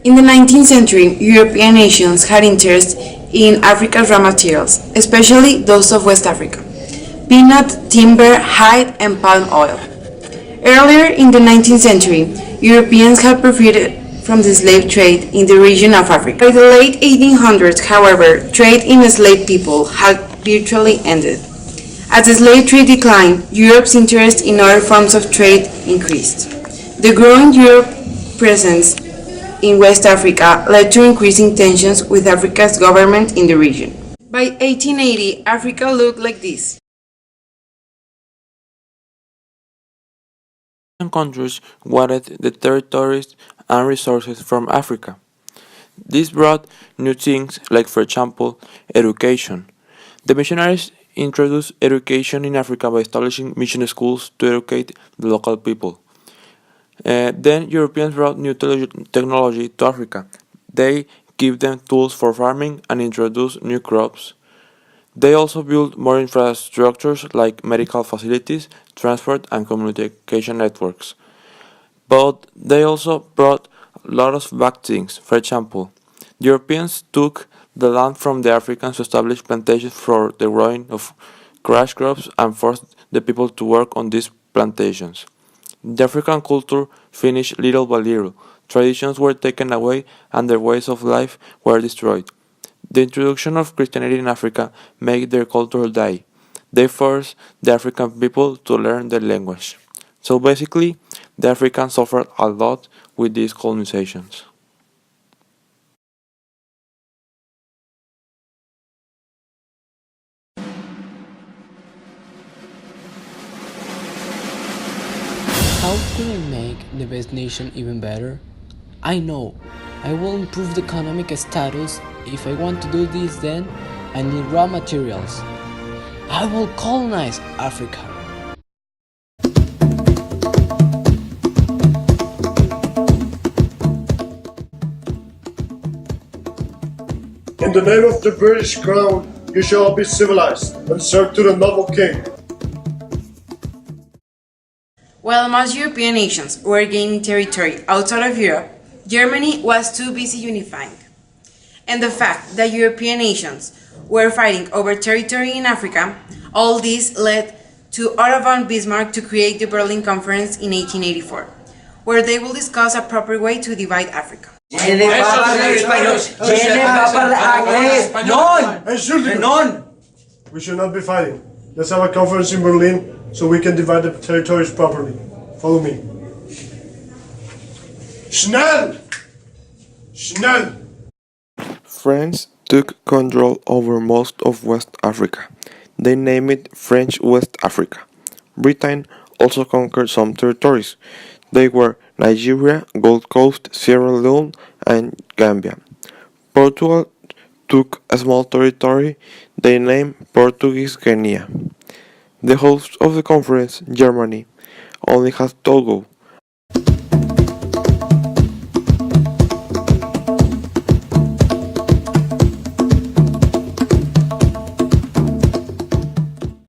In the 19th century, European nations had interest in Africa's raw materials, especially those of West Africa: peanut, timber, hide, and palm oil. Earlier in the 19th century, Europeans had profited from the slave trade in the region of Africa. By the late 1800s, however, trade in enslaved people had virtually ended. As the slave trade declined, Europe's interest in other forms of trade increased. The growing Europe presence in West Africa led to increasing tensions with Africa's government in the region. By 1880, Africa looked like this. Countries wanted the territories and resources from Africa. This brought new things like, for example, education. The missionaries introduced education in Africa by establishing mission schools to educate the local people. Then Europeans brought new technology to Africa. They gave them tools for farming and introduced new crops. They also built more infrastructures like medical facilities, transport, and communication networks. But they also brought a lot of bad things. For example, the Europeans took the land from the Africans to establish plantations for the growing of cash crops and forced the people to work on these plantations. The African culture finished little by little. Traditions were taken away and their ways of life were destroyed. The introduction of Christianity in Africa made their culture die. They forced the African people to learn their language. So basically, the Africans suffered a lot with these colonizations. How could I make the best nation even better? I know, I will improve the economic status. If I want to do this, then I need raw materials. I will colonize Africa. In the name of the British Crown, you shall be civilized and serve to the noble king. While most European nations were gaining territory outside of Europe, Germany was too busy unifying. And the fact that European nations were fighting over territory in Africa, all this led to Otto von Bismarck to create the Berlin Conference in 1884, where they will discuss a proper way to divide Africa. We should not be fighting. Let's have a conference in Berlin so we can divide the territories properly. Follow me. Schnell! Schnell! France took control over most of West Africa. They named it French West Africa. Britain also conquered some territories. They were Nigeria, Gold Coast, Sierra Leone, and Gambia. Portugal took a small territory they named Portuguese Guinea. The host of the conference, Germany, only has Togo,